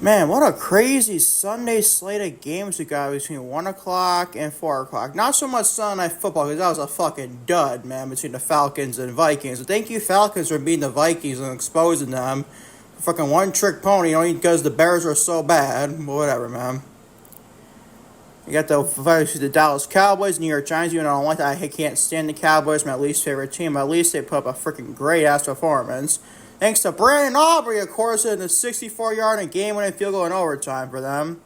Man, what a crazy Sunday slate of games we got between 1 o'clock and 4 o'clock. Not so much Sunday Night Football, because that was a fucking dud, man, between the Falcons and Vikings. So thank you, Falcons, for beating the Vikings and exposing them. Fucking one-trick pony, only because the Bears are so bad. But whatever, man. You got the Dallas Cowboys, New York Giants. Even though I don't like that, I can't stand the Cowboys, my least favorite team. But at least they put up a freaking great-ass performance. Thanks to Brandon Aubrey, of course, in a 64-yard and game-winning field goal in overtime for them.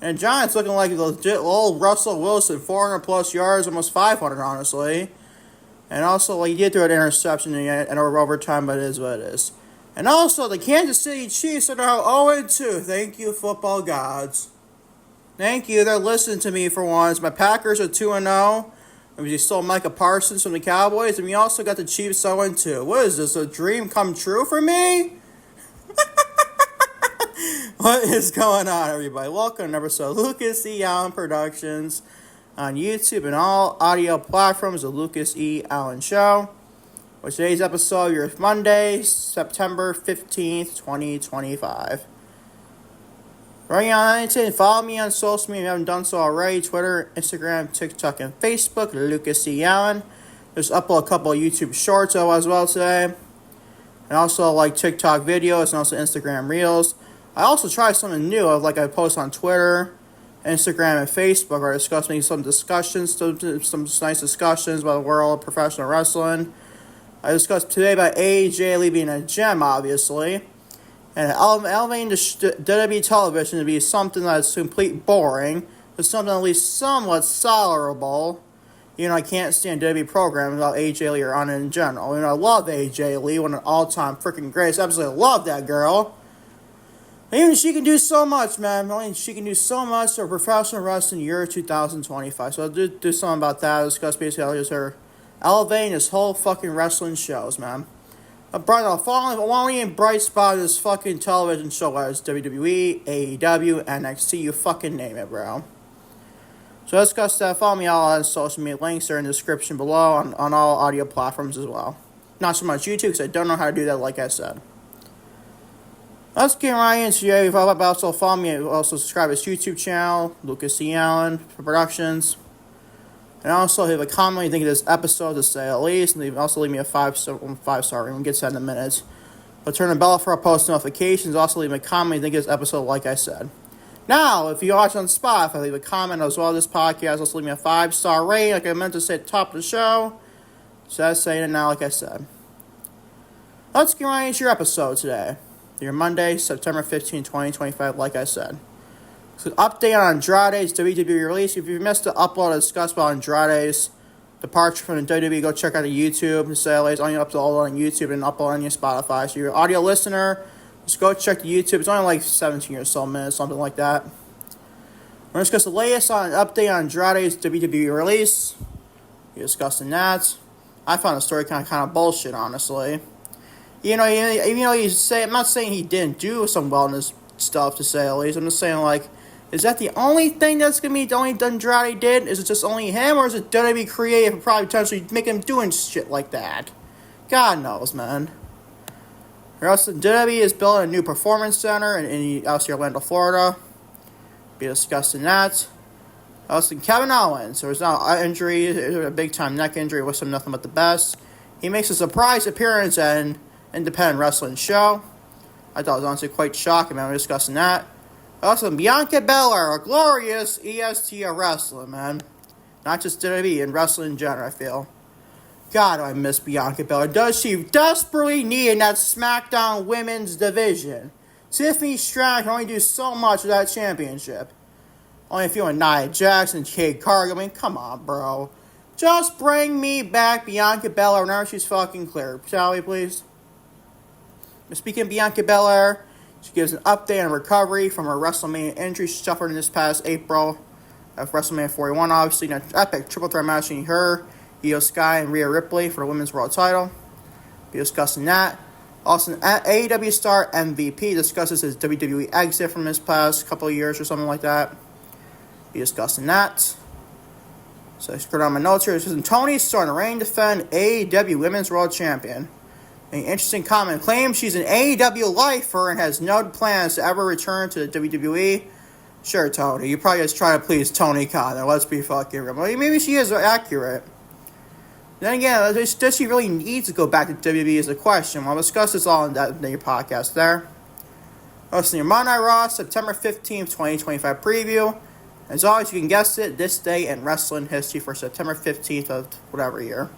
And the Giants looking like legit old Russell Wilson, 400-plus yards, almost 500, honestly. And also, he did throw an interception in overtime, but it is what it is. And also, the Kansas City Chiefs are now 0-2. Thank you, football gods. Thank you. They're listening to me for once. My Packers are 2-0. We stole Micah Parsons from the Cowboys, and we also got the Chiefs 0-2. What is this, a dream come true for me? What is going on, everybody? Welcome to another episode of Lucas E. Allen Productions on YouTube and all audio platforms, the Lucas E. Allen Show. With today's episode, your Monday, September 15th, 2025. Right on anything, follow me on social media if you haven't done so already. Twitter, Instagram, TikTok, and Facebook, Lucas E. Allen. Just upload a couple of YouTube shorts as well today. And also like TikTok videos and also Instagram Reels. I also try something new, like I post on Twitter, Instagram, and Facebook, where I discuss maybe some discussions, some nice discussions about the world of professional wrestling. I discussed today about AEW leaving a gem, obviously. And elevating the WWE television to be something that's complete boring, but something at least somewhat tolerable. You know, I can't stand WWE programming without AJ Lee or on it in general. You know, I love AJ Lee, one of the all-time freaking greatest. Absolutely love that girl. And even she can do so much, man. I mean, she can do so much for professional wrestling in the year 2025. So I'll do something about that. I'll discuss basically just her elevating this whole fucking wrestling shows, man. The only bright spot of this fucking television show is WWE, AEW, NXT, you fucking name it, bro. So let's discuss that. Follow me all on social media. Links are in the description below on all audio platforms as well. Not so much YouTube, because I don't know how to do that, like I said. Let's get right into it. Also follow me, also subscribe to his YouTube channel, Lucas E. Allen Productions. And also, leave a comment what you think of this episode, to say at least. And also leave me a 5-star rating. We'll get to that in a minute. But turn the bell for our post notifications. Also, leave me a comment what you think of this episode, like I said. Now, if you watch on Spotify, leave a comment as well as this podcast. Also, leave me a 5-star rating, like I meant to say at the top of the show. So that's saying it now, like I said. Let's get right into your episode today. Your Monday, September 15, 2025, like I said. So, update on Andrade's WWE release. If you missed the upload I discussed about Andrade's departure from the WWE, go check out the YouTube. The sale is only upload on YouTube and upload on your Spotify. So, you're an audio listener, just go check the YouTube. It's only like 17 or so minutes, something like that. We're going to discuss the latest on an update on Andrade's WWE release. We're discussing that. I found the story kind of bullshit, honestly. You know, even though I'm not saying he didn't do some wellness stuff, to say at least. I'm just saying, like, is that the only thing that's going to be the only Andrade did? Is it just only him, or is it WWE creative and probably potentially make him doing shit like that? God knows, man. Or else WWE is building a new performance center in Orlando, Florida. Be discussing that. Also, Kevin Owens. There was now an injury, a big-time neck injury, wish him nothing but the best. He makes a surprise appearance at an independent wrestling show. I thought it was honestly quite shocking, man. We're discussing that. Also, Bianca Belair, a glorious EST wrestler, man. Not just WWE, and wrestling in general, I feel. God, I miss Bianca Belair. Does she desperately need in that SmackDown women's division? Tiffany Stratton can only do so much with that championship. Only if you and Nia Jax and Kate Cargill. I mean, come on, bro. Just bring me back Bianca Belair whenever she's fucking clear. Shall we, please? Speaking of Bianca Belair, she gives an update on recovery from her WrestleMania injury she suffered in this past April of WrestleMania 41. Obviously, an epic triple threat match between her, Io Sky, and Rhea Ripley for the Women's World Title. Be discussing that. Also, AEW star MVP discusses his WWE exit from his past couple of years or something like that. Be discussing that. So I screwed on my notes here. It says Toni Storm, reigning defend AEW Women's World Champion. An interesting comment. Claims she's an AEW lifer and has no plans to ever return to the WWE. Sure, Tony. You probably just try to please Tony Khan. Let's be fucking real. Maybe she is accurate. Then again, does she really need to go back to WWE is the question. We'll discuss this all in your podcast there. Hosting your Monday Night Raw, September 15th, 2025 preview. As always, you can guess it, this day in wrestling history for September 15th of whatever year.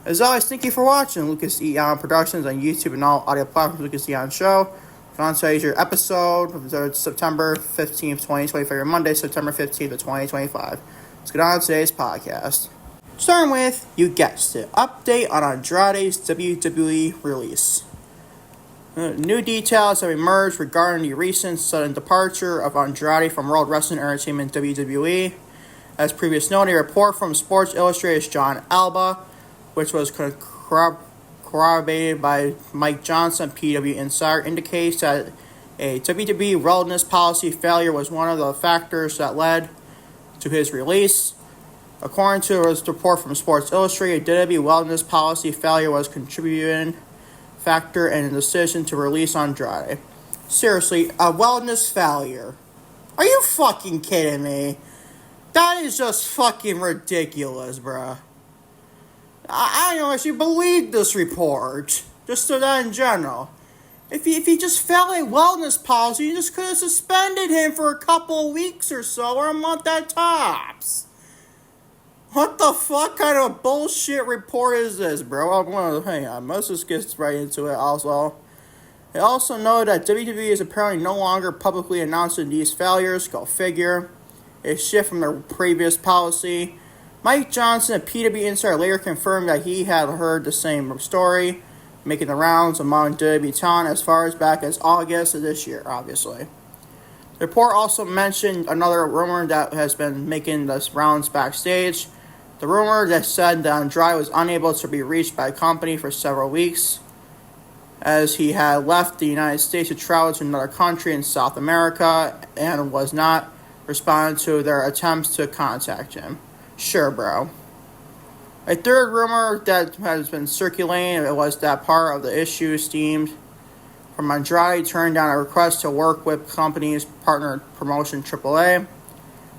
As always, thank you for watching Lucas E. Allen Productions on YouTube and all audio platforms. Lucas E. Allen Show. On today's your episode of September 15th, 2025, or Monday, September 15th of 2025. Let's get on to today's podcast. Starting with, you guessed it, update on Andrade's WWE release. New details have emerged regarding the recent sudden departure of Andrade from World Wrestling Entertainment WWE. As previously noted, a report from Sports Illustrated's John Alba, which was corroborated by Mike Johnson, PW Insider, indicates that a WWE wellness policy failure was one of the factors that led to his release. According to a report from Sports Illustrated, WWE wellness policy failure was contributing factor in the decision to release Andrade. Seriously, a wellness failure? Are you fucking kidding me? That is just fucking ridiculous, bruh. I don't actually believe this report. Just so that in general. If he just failed a wellness policy, you just could have suspended him for a couple of weeks or so, or a month at tops. What the fuck kind of bullshit report is this, bro? Hang on, let's just get right into it also. They also know that WWE is apparently no longer publicly announcing these failures. Go figure. A shift from their previous policy. Mike Johnson, a PW Insider, later confirmed that he had heard the same story, making the rounds among WWE talent as far as back as August of this year, obviously. The report also mentioned another rumor that has been making the rounds backstage. The rumor that said that Andrade was unable to be reached by the company for several weeks, as he had left the United States to travel to another country in South America and was not responding to their attempts to contact him. Sure, bro. A third rumor that has been circulating was that part of the issue stemmed from Andrade turning down a request to work with company's partner promotion AAA.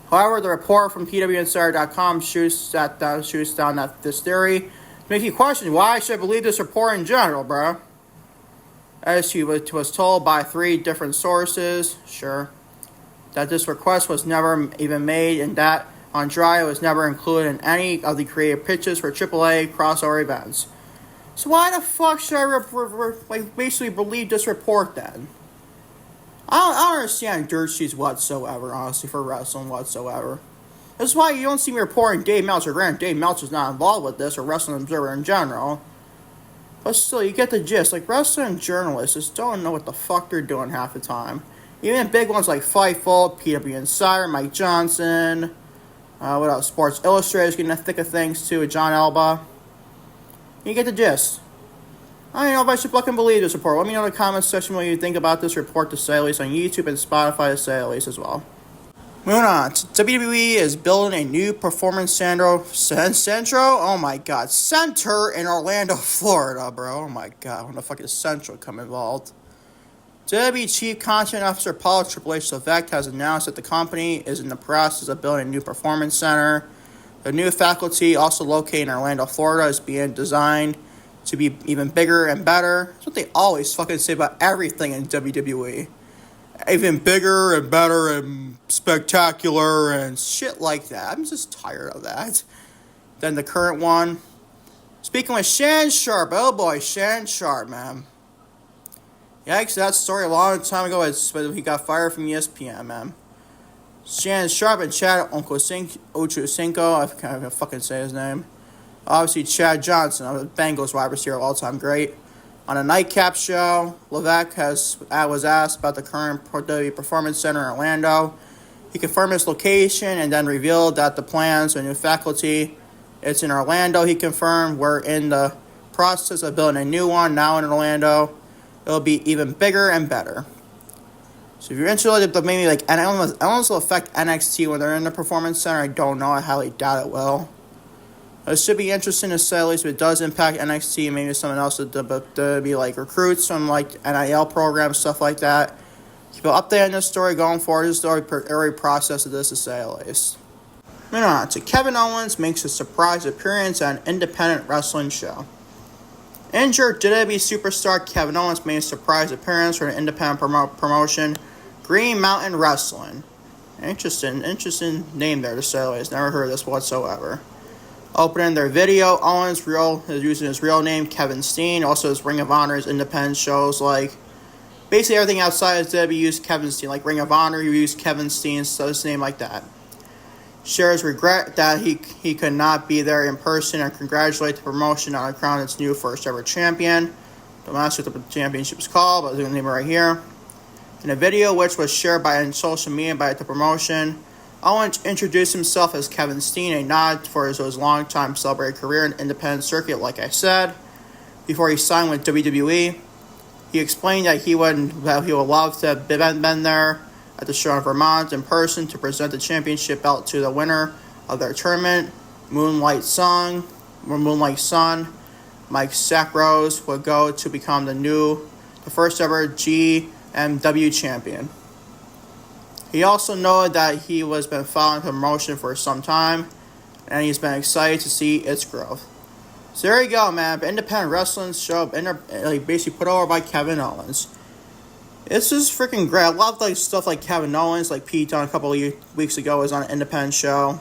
However, the report from PWInsider.com shoots down this theory to make you question why I should believe this report in general, bro. As he was told by 3 different sources, sure, that this request was never even made and that Andrade was never included in any of the creative pitches for AAA crossover events. So why the fuck should I basically believe this report then? I don't understand dirt sheets whatsoever, honestly, for wrestling whatsoever. That's why you don't see me reporting Dave Meltzer. Granted, Dave Meltzer's not involved with this, or Wrestling Observer in general. But still, you get the gist. Like, wrestling journalists just don't know what the fuck they're doing half the time. Even big ones like Fightful, PW Insider, Mike Johnson, what else? Sports Illustrated getting the thick of things too with John Alba. You get the gist. I don't know if I should fucking believe this report. Let me know in the comments section what you think about this report to say at least on YouTube and Spotify to say at least as well. Moving on. WWE is building a new performance center. Oh my god. Center in Orlando, Florida, bro. Oh my god. When the fuck is Central come involved? WWE Chief Content Officer Paul Triple H Levesque has announced that the company is in the process of building a new performance center. The new faculty, also located in Orlando, Florida, is being designed to be even bigger and better. That's what they always fucking say about everything in WWE. Even bigger and better and spectacular and shit like that. I'm just tired of that. Than the current one. Speaking with Shannon Sharp. Oh boy, Shannon Sharp, man. Yikes, that story a long time ago. He got fired from ESPN, man. Shannon Sharp and Chad Ochocinco. I can't fucking say his name. Obviously, Chad Johnson, of the Bengals wide receiver, all-time great. On a nightcap show, Levesque was asked about the current WWE Performance Center in Orlando. He confirmed its location and then revealed that the plans for new faculty, it's in Orlando, he confirmed. We're in the process of building a new one now in Orlando. It'll be even bigger and better. So if you're interested, but maybe like, and it will affect NXT when they're in the Performance Center. I don't know. I highly doubt it will. It should be interesting to say at least if it does impact NXT, maybe something else to be like recruits from like NIL programs, stuff like that. Keep an update on this story going forward. This is the early process of this to say at least. Moving on to Kevin Owens makes a surprise appearance on an independent wrestling show. Injured WWE superstar Kevin Owens made a surprise appearance for an independent promotion, Green Mountain Wrestling. Interesting name there to say the least. Never heard of this whatsoever. Opening their video, Owens is using his real name, Kevin Steen. Also, his Ring of Honor, his independent shows, like basically everything outside of WWE used Kevin Steen. Like Ring of Honor, you use Kevin Steen, so his name like that. Shares regret that he could not be there in person and congratulate the promotion on crowning its new first ever champion. Don't ask what the championship is called, but I'm going to name it right here. In a video which was shared on social media by the promotion, Owens introduced himself as Kevin Steen, a nod for his long-time celebrated career in the independent circuit, like I said. Before he signed with WWE, he explained that he would love to have been there at the show in Vermont in person to present the championship belt to the winner of their tournament, Moonlight Sun. Mike Sackrose would go to become the first ever GMW champion. He also noted that he has been following the promotion for some time, and he's been excited to see its growth. So there you go, man. Independent wrestling show, basically put over by Kevin Owens. It's just freaking great. I love stuff like Kevin Owens, like Pete done a couple of weeks ago, was on an independent show.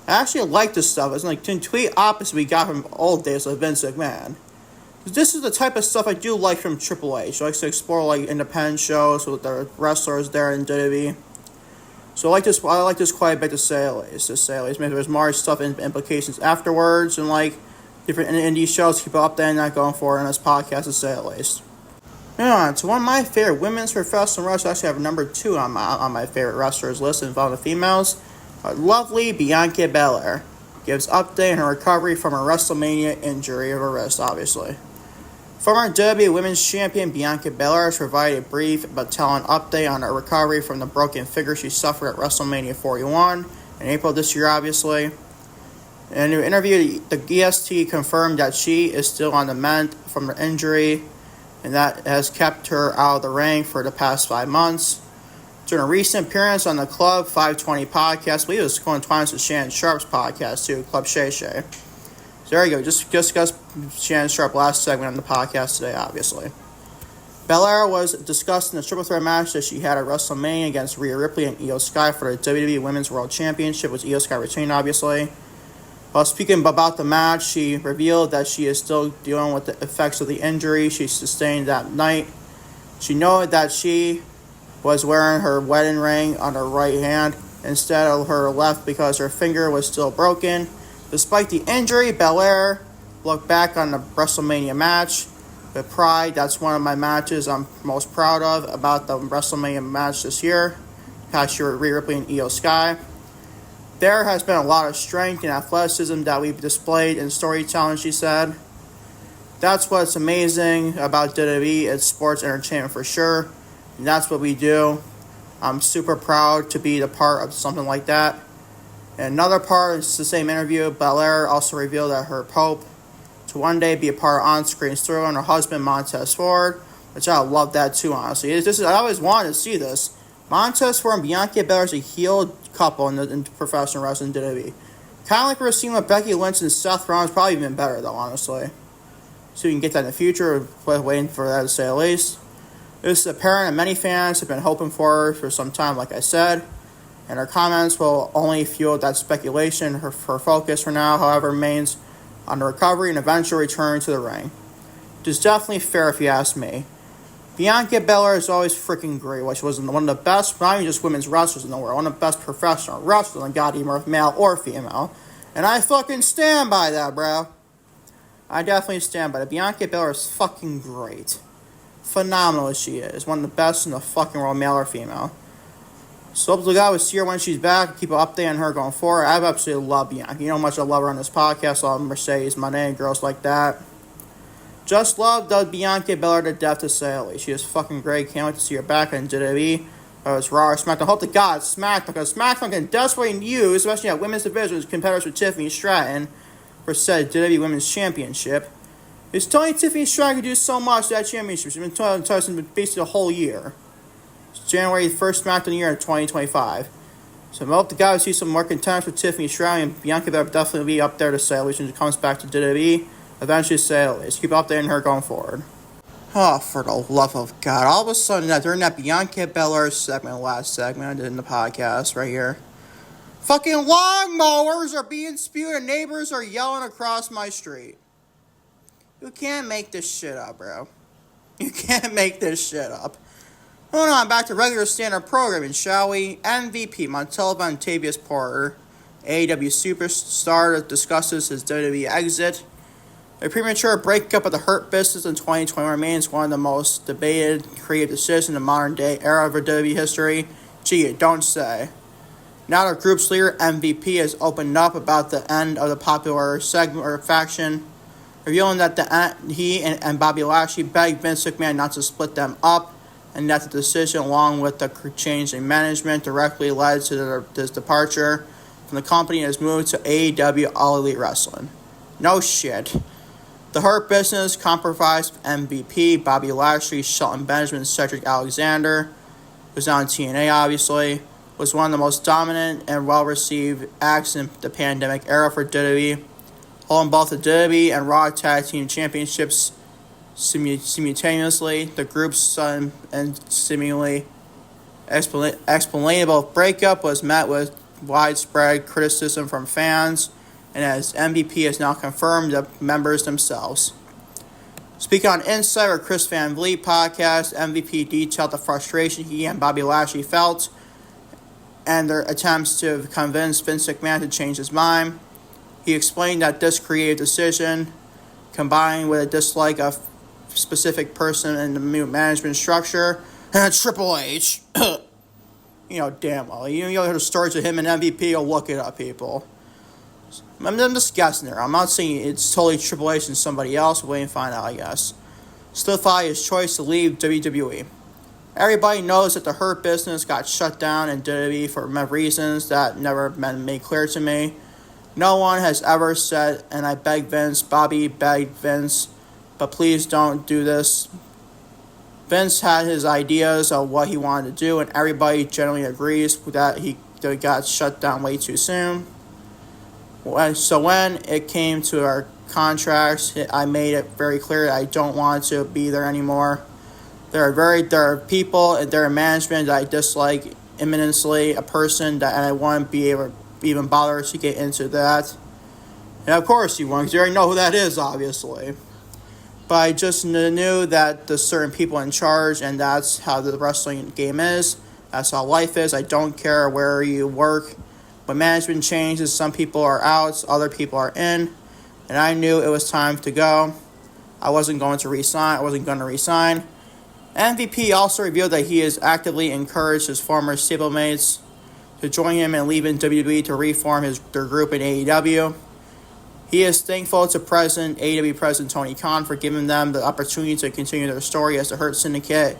I actually like this stuff. It's like complete opposite we got from old days of Vince McMahon. This is the type of stuff I do like from Triple H. He likes to explore like independent shows with the wrestlers there in WWE. So I like this quite a bit to say at least. Maybe there's more stuff and implications afterwards and like different indie shows. Keep up there and not going forward on this podcast to say at least. Moving on to one of my favorite women's professional wrestlers. Actually, I have number 2 on my favorite wrestlers list involving the females. Lovely Bianca Belair gives update on her recovery from her WrestleMania injury of her wrist, obviously. Former WWE Women's Champion Bianca Belair has provided a brief but telling update on her recovery from the broken figure she suffered at WrestleMania 41 in April this year, obviously. In a new interview, the EST confirmed that she is still on the mend from her injury, and that has kept her out of the ring for the past 5 months. During a recent appearance on the Club 520 podcast, I believe it was going twice with Shannon Sharp's podcast too, Club Shay Shay. So there you go, just discussed Shannon Sharp last segment on the podcast today, obviously. Belair was discussed in the triple threat match that she had at WrestleMania against Rhea Ripley and Io Sky for the WWE Women's World Championship, which Io Sky retained, obviously. While speaking about the match, she revealed that she is still dealing with the effects of the injury she sustained that night. She noted that she was wearing her wedding ring on her right hand instead of her left because her finger was still broken. Despite the injury, Belair looked back on the WrestleMania match with pride. That's one of my matches I'm most proud of about the WrestleMania match this year. Past year, Rhea Ripley and Io Sky. There has been a lot of strength and athleticism that we've displayed in storytelling, she said. That's what's amazing about WWE. It's sports entertainment for sure. And that's what we do. I'm super proud to be the part of something like that. And another part is the same interview. Belair also revealed that her hope to one day be a part of on-screen story on her husband Montez Ford, which I love that too, honestly. I always wanted to see this. Montez Ford and Bianca Belair is a heel couple in professional wrestling WWE. Kind of like we're seeing with Becky Lynch and Seth Rollins, probably even better though, honestly. So we can get that in the future. We're waiting for that to say at least. This is apparent and many fans have been hoping for some time, like I said. And her comments will only fuel that speculation. Her focus for now, however, remains on the recovery and eventual return to the ring. Which is definitely fair if you ask me. Bianca Belair is always freaking great. She was one of the best, not even just women's wrestlers in the world, one of the best professional wrestlers in God, either male or female. And I fucking stand by that, bro. I definitely stand by that. Bianca Belair is fucking great. Phenomenal as she is. One of the best in the fucking world, male or female. So hopefully God will see her when she's back. Keep an update on her going forward. I absolutely love Bianca. You know how much I love her on this podcast. All Mercedes, my name, girls like that. Just love Bianca Belair to death to say at least. She is fucking great. Can't wait to see her back in WWE. It's Raw or SmackDown. Hope to God SmackDown, because SmackDown can desperately use, especially at women's divisions, competitors with Tiffany Stratton. for said WWE Women's Championship. It's Tony Tiffany's trying to do so much to that championship. She's been basically the whole year. It's January 1st match of the year in 2025. So I hope the guys see some more contenders for Tiffany Stratton, and Bianca Belair definitely be up there to say at least when she comes back to WWE. Eventually say at least. Keep updating her going forward. Oh, for the love of God. All of a sudden, during that Bianca Belair segment, last segment I did in the podcast right here, fucking lawnmowers are being spewed and neighbors are yelling across my street. You can't make this shit up, bro. You can't make this shit up. Moving on, back to regular standard programming, shall we? MVP, Montel Vontavious Porter, AEW superstar, discusses his WWE exit. A premature breakup of the Hurt Business in 2021 remains one of the most debated creative decisions in the modern day era of WWE history. Gee, you don't say. Now the group's leader, MVP, has opened up about the end of the popular segment or faction, revealing that he and Bobby Lashley begged Vince McMahon not to split them up, and that the decision, along with the change in management, directly led to his departure from the company and his move to AEW All Elite Wrestling. No shit. The Hurt Business, comprised of MVP, Bobby Lashley, Shelton Benjamin, Cedric Alexander, was on TNA obviously, was one of the most dominant and well-received acts in the pandemic era for WWE, holding both the WWE and Raw Tag Team Championships simultaneously. The group's sudden and seemingly explainable breakup was met with widespread criticism from fans, and as MVP has now confirmed the members themselves. Speaking on Insider Chris Van Vliet podcast, MVP detailed the frustration he and Bobby Lashley felt and their attempts to convince Vince McMahon to change his mind. He explained that this creative decision, combined with a dislike of specific person in the management structure, Triple H, damn well, you know the stories of him and MVP, you'll look it up, people. I'm just guessing there. I'm not saying it's totally Triple H and somebody else. We'll wait and find out, I guess. Solidify his choice to leave WWE. Everybody knows that the Hurt Business got shut down in WWE for reasons that never been made clear to me. No one has ever said, and I beg Vince, Bobby begged Vince, but please don't do this. Vince had his ideas of what he wanted to do, and everybody generally agrees that he got shut down way too soon. So when it came to our contracts, I made it very clear that I don't want to be there anymore. There are people and there are management that I dislike immensely, a person that and I wouldn't be able to even bother to get into that. And of course you won't, because you already know who that is, obviously. But I just knew that there's certain people in charge, and that's how the wrestling game is. That's how life is. I don't care where you work. When management changes, some people are out, other people are in, and I knew it was time to go. I wasn't going to resign. MVP also revealed that he has actively encouraged his former stablemates to join him and leave in WWE to reform their group in AEW. He is thankful to AEW President Tony Khan for giving them the opportunity to continue their story as the Hurt Syndicate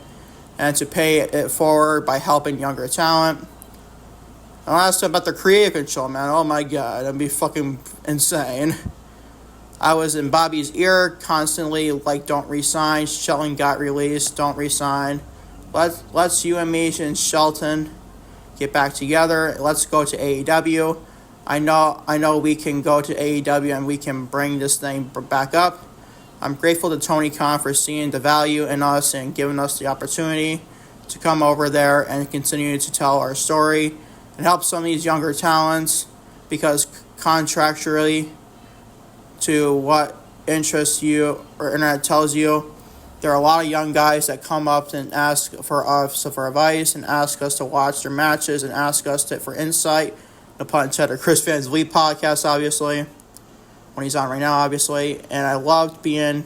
and to pay it forward by helping younger talent. And last about the creative control, man. Oh my God, that'd be fucking insane. I was in Bobby's ear constantly, like, don't resign. Shelton got released, don't resign. Let's you and me and Shelton get back together. Let's go to AEW. I know we can go to AEW and we can bring this thing back up. I'm grateful to Tony Khan for seeing the value in us and giving us the opportunity to come over there and continue to tell our story and help some of these younger talents, because contractually to what interests you or internet tells you, there are a lot of young guys that come up and ask for us for advice and ask us to watch their matches and ask us for insight. No pun intended. Chris Van Vliet podcast, obviously, when he's on right now, obviously, and I loved being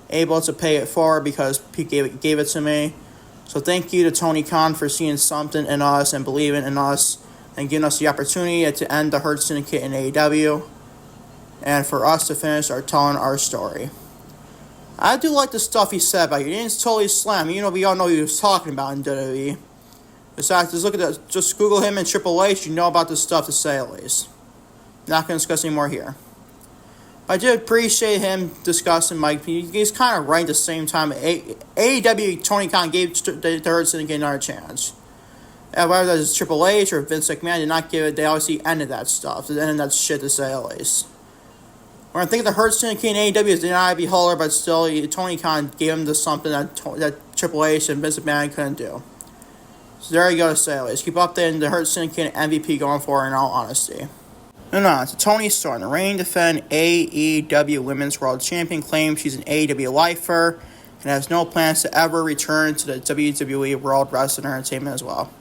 able to pay it forward because he gave it to me. So thank you to Tony Khan for seeing something in us and believing in us and giving us the opportunity to end the Hurt Syndicate in AEW and for us to finish telling our story. I do like the stuff he said about you. He didn't totally slam. We all know what he was talking about in WWE. Besides, just look at that. Just Google him and Triple H. You know about this stuff to say at least. Not going to discuss anymore here. I did appreciate him discussing Mike. He's kind of right at the same time. AEW, Tony Khan gave the Hurt Syndicate another chance. Whether that's Triple H or Vince McMahon did not give it, they obviously ended that stuff. They ended that shit, to say at least. When I think the Hurt Syndicate in AEW is not beholder, but still, Tony Khan gave him something that Triple H and Vince McMahon couldn't do. So there you go, to say at least. Keep updating the Hurt Syndicate and MVP going forward, in all honesty. Moving on to Toni Storm, the reigning defending AEW Women's World Champion, claims she's an AEW lifer and has no plans to ever return to the WWE World Wrestling Entertainment as well.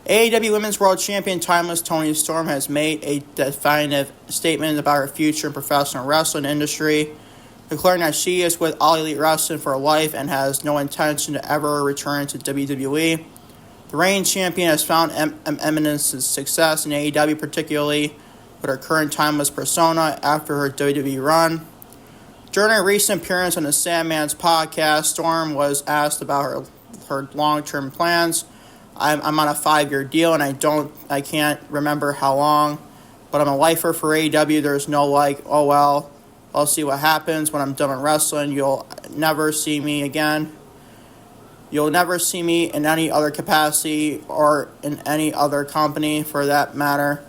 AEW Women's World Champion Timeless Toni Storm has made a definitive statement about her future in professional wrestling industry, declaring that she is with All Elite Wrestling for life and has no intention to ever return to WWE. The reigning champion has found eminent success in AEW, particularly with her current timeless persona after her WWE run. During a recent appearance on the Sandman's podcast, Storm was asked about her long-term plans. I'm on a 5-year deal, and I can't remember how long, but I'm a lifer for AEW. There's no oh well, I'll see what happens when I'm done with wrestling. You'll never see me again. You'll never see me in any other capacity or in any other company, for that matter.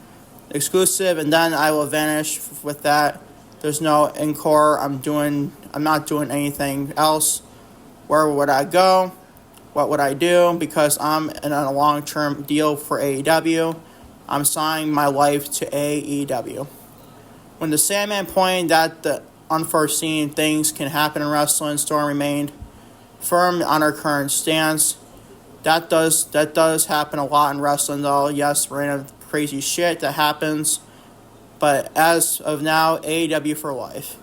Exclusive, and then I will vanish with that. There's no encore. I'm not doing anything else. Where would I go? What would I do? Because I'm in a long-term deal for AEW. I'm signing my life to AEW. When the Sandman pointed that the unforeseen things can happen in wrestling, Storm remained firm on her current stance. That does happen a lot in wrestling, though. Yes, random crazy shit that happens, but as of now, AEW for life.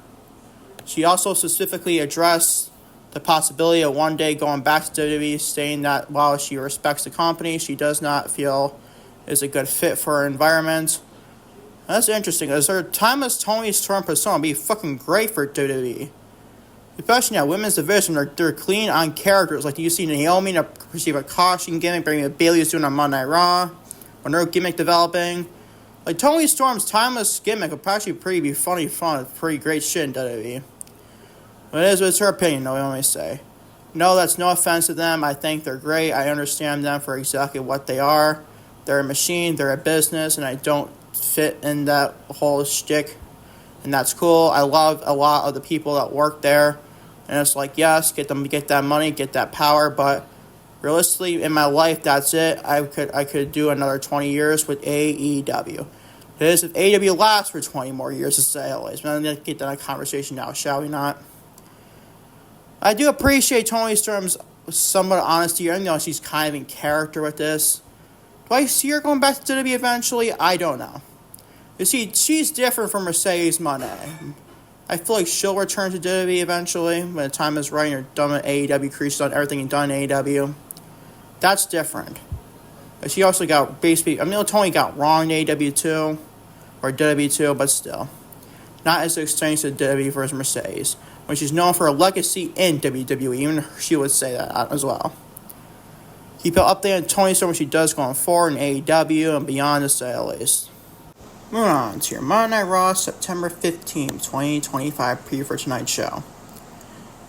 She also specifically addressed the possibility of one day going back to WWE, saying that while she respects the company, she does not feel is a good fit for her environment. That's interesting, because her time as Toni Storm persona would be fucking great for WWE. Especially in that women's division, they're clean on characters. Like you see Naomi in a perceived a caution gimmick, bringing what Bayley's doing on Monday Night Raw, when her gimmick developing. Like Toni Storm's timeless gimmick would probably be funny, pretty great shit in WWE. But it's her opinion, though, let me say. No, that's no offense to them. I think they're great. I understand them for exactly what they are. They're a machine, they're a business, and I don't fit in that whole shtick. And that's cool. I love a lot of the people that work there. And it's like, yes, get that money, get that power, but realistically, in my life, that's it. I could do another 20 years with AEW. It is if AEW lasts for 20 more years, to say at least. But let's get that conversation now, shall we not? I do appreciate Toni Storm's somewhat honesty. I know she's kind of in character with this. Do I see her going back to WWE eventually? I don't know. You see, she's different from Mercedes Moné. I feel like she'll return to WWE eventually when the time is right and you're done with AEW, she's done everything you've done in AEW. That's different. But she also got Toni got wrong in AEW too, or WWE too, but still. Not as extensive to WWE versus Mercedes, when she's known for her legacy in WWE. Even she would say that as well. Keep up updated on Toni Storm, what she does going forward in AEW and beyond, to say at least. Moving on to your Monday Night Raw, September 15, 2025 preview for tonight's show.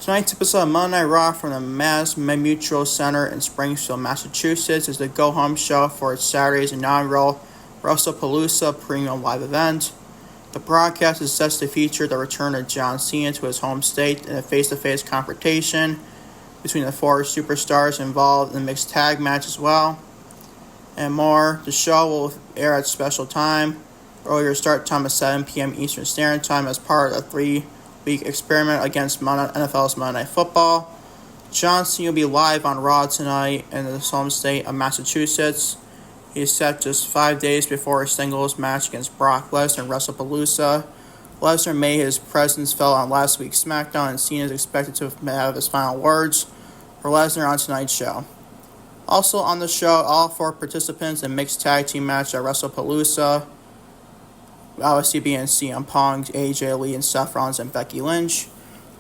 Tonight's episode of Monday Night Raw from the Mass Mutual Center in Springfield, Massachusetts is the go-home show for its Saturday's inaugural WrestlePalooza Premium Live event. The broadcast is set to feature the return of John Cena to his home state in a face-to-face confrontation between the four superstars involved in the mixed tag match as well, and more. The show will air at special time. Earlier start time is 7 p.m. Eastern Standard Time as part of a 3-week experiment against NFL's Monday Night Football. John Cena will be live on Raw tonight in his home state of Massachusetts. He is set just 5 days before his singles match against Brock Lesnar in WrestlePalooza. Lesnar made his presence felt on last week's SmackDown, and Cena is expected to have his final words for Lesnar on tonight's show. Also on the show, all four participants in mixed tag team match at WrestlePalooza, obviously being CM Punk, AJ Lee, and Seth Rollins and Becky Lynch,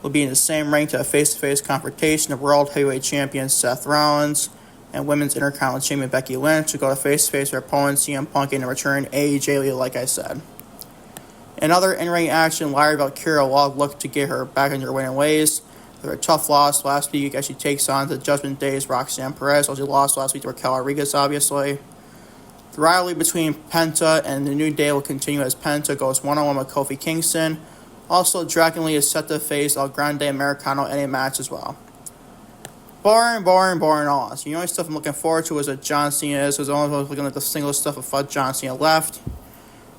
will be in the same ring to a face-to-face confrontation of World Heavyweight Champion Seth Rollins and Women's Intercontinental Champion Becky Lynch to go to face-to-face with their opponent CM Punk and return AJ Lee, like I said. In other in-ring action, Lyra Valkyria looked to get her back in her winning ways. Through a tough loss last week as she takes on the Judgment Day's Roxanne Perez. She lost last week to Raquel Rodriguez, obviously. The rivalry between Penta and the New Day will continue as Penta goes one-on-one with Kofi Kingston. Also, Dragon Lee is set to face El Grande Americano in a match as well. Boring all. So the only stuff I'm looking forward to is that John Cena is. Because I'm only looking at the single stuff of John Cena left.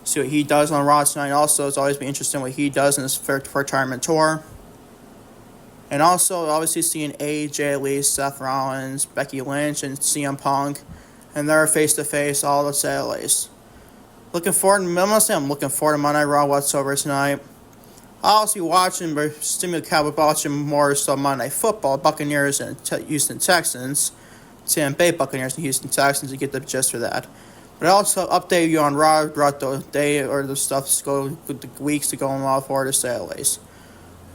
See what he does on Raw tonight. Also, it's always been interesting what he does in his retirement tour. And also, obviously, seeing AJ Lee, Seth Rollins, Becky Lynch, and CM Punk. And they're face-to-face, all to say the least. I'm looking forward to Monday Night Raw whatsoever tonight. I'll also be watching more so Monday Night Football, Buccaneers and Houston Texans. Tampa Bay Buccaneers and Houston Texans to get the gist for that. But I'll also update you on Raw throughout the day or the stuff the weeks to go on forward to say the least.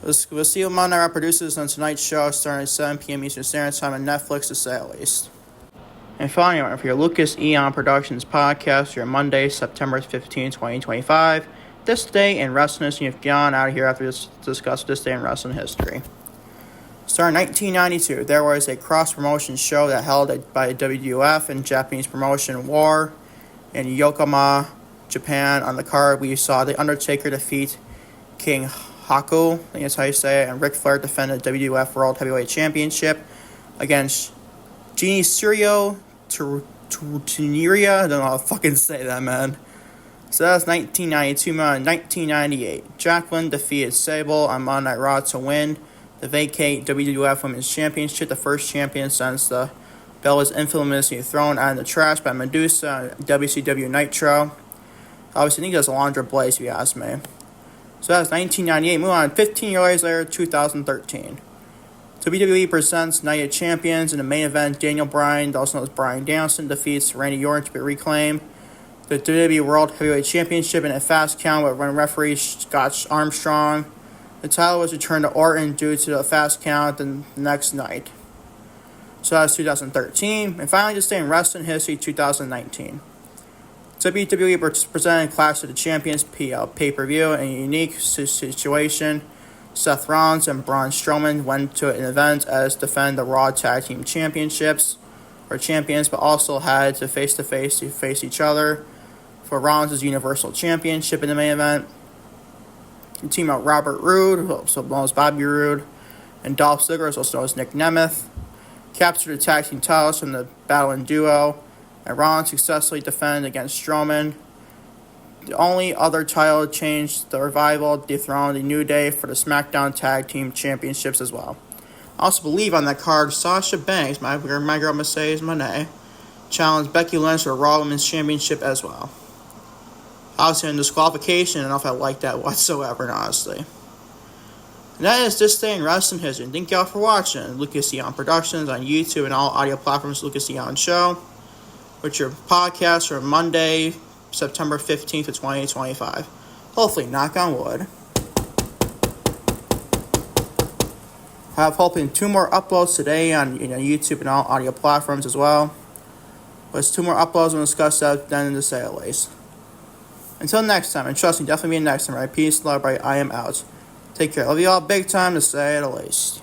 We'll see what Monday Night Raw produces on tonight's show starting at 7 p.m. Eastern Standard Time on Netflix to say the least. And finally, for your Lucas Eon Productions podcast, your Monday, September 15, 2025. This day in wrestling history. You've gone out of here after this discuss this day in wrestling history. Starting in 1992, there was a cross-promotion show that held by WWF and Japanese promotion War in Yokohama, Japan. On the card, we saw The Undertaker defeat King Haku, I think that's how you say it, and Ric Flair defended the WWF World Heavyweight Championship against Gene Sirio Tuneria. I don't know how to fucking say that, man. So that's 1992. 1998, Jacqueline defeated Sable on Monday Night Raw to win the vacate WWF Women's Championship, the first champion since the belt was infamously thrown out in the trash by Medusa on WCW Nitro. Obviously, I think that's Alundra Blaze, if you ask me. So that's 1998. Move on. 15 years later, 2013. WWE presents Night of Champions in the main event. Daniel Bryan, also known as Bryan Danielson, defeats Randy Orton to be reclaimed the WWE World Heavyweight Championship in a fast count with referee Scott Armstrong. The title was returned to Orton due to the fast count the next night. So that's 2013. And finally, to stay in wrestling history, 2019. WWE presented Clash of the Champions pay-per-view in a unique situation. Seth Rollins and Braun Strowman went to an event as defend the Raw Tag Team Championships, or champions, but also had to face each other for Rollins' Universal Championship in the main event. The team out Robert Roode, also known as Bobby Roode, and Dolph Ziggler, also known as Nick Nemeth, captured the tag team titles from the Battle in Duo, and Rollins successfully defended against Strowman. The only other title changed, the Revival dethroned the New Day for the SmackDown Tag Team Championships as well. I also believe on that card, Sasha Banks, my girl Mercedes Moné, challenged Becky Lynch for the Raw Women's Championship as well. Obviously, in disqualification, I don't know if I like that whatsoever, honestly. And that is this day in wrestling history. Thank y'all for watching. Lucas Eon Productions on YouTube and all audio platforms. Lucas Eon Show, with your podcast for Monday, September 15th of 2025. Hopefully, knock on wood. I have hoping 2 more uploads today on YouTube and all audio platforms as well. There's 2 more uploads, we'll discuss that then in the say at least. Until next time, and trust me, definitely be next time, right? Peace, love, right? I am out. Take care. Love you all big time to say it at least.